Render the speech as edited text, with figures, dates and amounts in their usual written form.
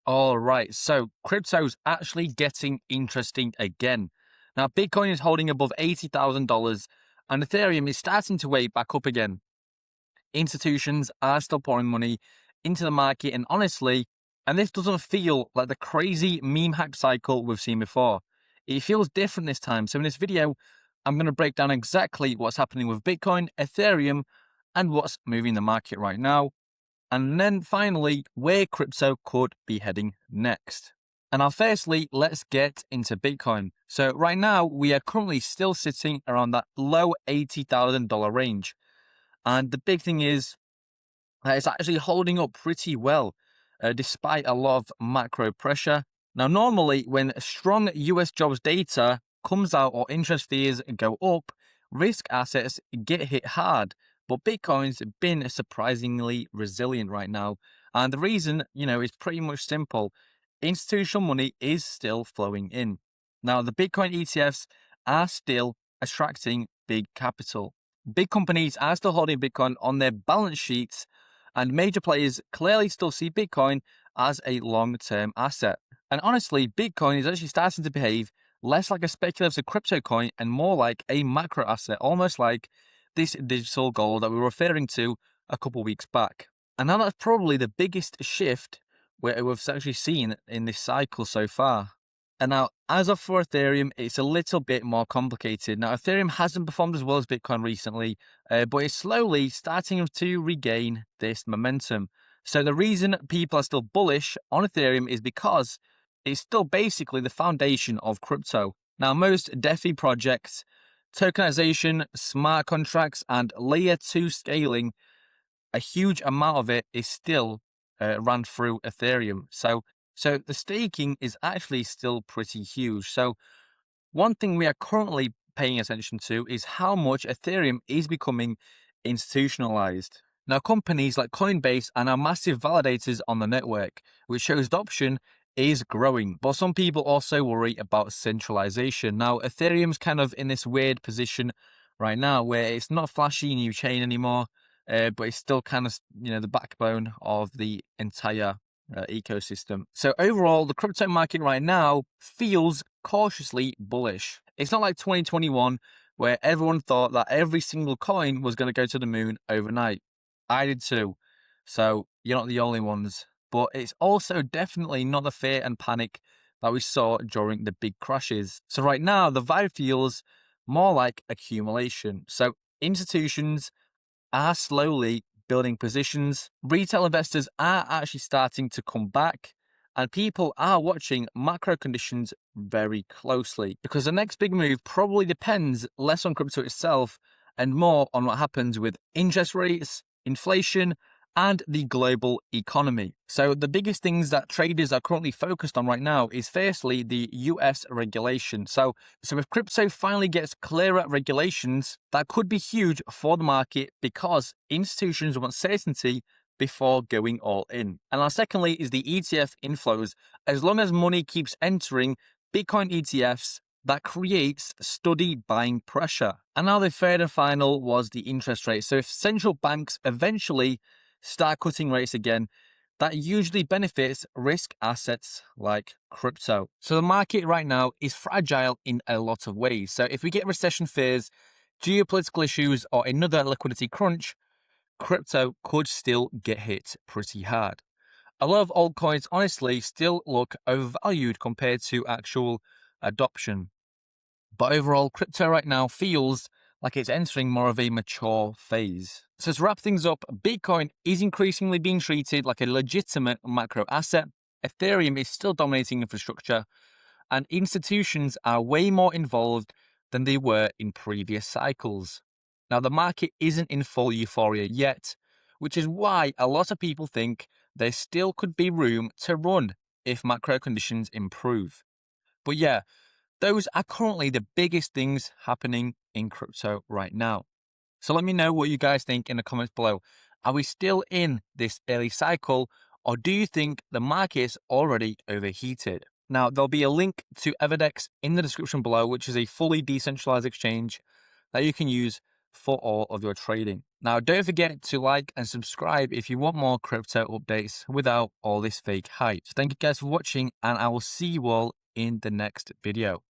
All right, so crypto's actually getting interesting again. Now, Bitcoin is holding above $80,000 and Ethereum is starting to wake back up again. Institutions are still pouring money into the market, and honestly, and this doesn't feel like the crazy meme hype cycle we've seen before. It feels different this time. So in this video, I'm going to break down exactly what's happening with Bitcoin, Ethereum, and what's moving the market right now. And then finally, where crypto could be heading next. And now, firstly, let's get into Bitcoin. So right now, we are currently still sitting around that low $80,000 range. And the big thing is that it's actually holding up pretty well, despite a lot of macro pressure. Now, normally when strong US jobs data comes out or interest fees go up, risk assets get hit hard. But Bitcoin's been surprisingly resilient right now. And the reason, is pretty much simple. Institutional money is still flowing in. Now, the Bitcoin ETFs are still attracting big capital. Big companies are still holding Bitcoin on their balance sheets, and major players clearly still see Bitcoin as a long-term asset. And honestly, Bitcoin is actually starting to behave less like a speculative crypto coin and more like a macro asset, almost like this digital gold that we were referring to a couple weeks back. And now that's probably the biggest shift where we've actually seen in this cycle so far. And now, as of for Ethereum, it's a little bit more complicated. Now, Ethereum hasn't performed as well as Bitcoin recently, but it's slowly starting to regain this momentum. So the reason people are still bullish on Ethereum is because it's still basically the foundation of crypto. Now, most DeFi projects, tokenization, smart contracts, and layer 2 scaling, a huge amount of it is still run through Ethereum. So the staking is actually still pretty huge. So one thing we are currently paying attention to is how much Ethereum is becoming institutionalized. Now, companies like Coinbase are now massive validators on the network, which shows adoption is growing. But some people also worry about centralization. Now, Ethereum's kind of in this weird position right now where it's not a flashy new chain anymore, but it's still kind of, the backbone of the entire ecosystem. So overall, the crypto market right now feels cautiously bullish. It's not like 2021 where everyone thought that every single coin was going to go to the moon overnight. I did too. So you're not the only ones. But it's also definitely not the fear and panic that we saw during the big crashes. So right now, the vibe feels more like accumulation. So institutions are slowly building positions. Retail investors are actually starting to come back, and people are watching macro conditions very closely because the next big move probably depends less on crypto itself and more on what happens with interest rates, inflation, and the global economy. So the biggest things that traders are currently focused on right now is firstly the US regulation. So if crypto finally gets clearer regulations, that could be huge for the market because institutions want certainty before going all in. And now secondly is the ETF inflows. As long as money keeps entering Bitcoin ETFs, that creates steady buying pressure. And now the third and final was the interest rate. So if central banks eventually start cutting rates again, that usually benefits risk assets like crypto. So the market right now is fragile in a lot of ways. So if we get recession fears, geopolitical issues, or another liquidity crunch, crypto could still get hit pretty hard. A lot of altcoins honestly still look overvalued compared to actual adoption. But overall, crypto right now feels like it's entering more of a mature phase. So to wrap things up, Bitcoin is increasingly being treated like a legitimate macro asset. Ethereum is still dominating infrastructure, and institutions are way more involved than they were in previous cycles. Now, the market isn't in full euphoria yet, which is why a lot of people think there still could be room to run if macro conditions improve. But yeah, those are currently the biggest things happening in crypto right now. So let me know what you guys think in the comments below. Are we still in this early cycle, or do you think the market's already overheated? Now, there'll be a link to Evedex in the description below, which is a fully decentralized exchange that you can use for all of your trading. Now, don't forget to like and subscribe if you want more crypto updates without all this fake hype. So thank you guys for watching, and I will see you all in the next video.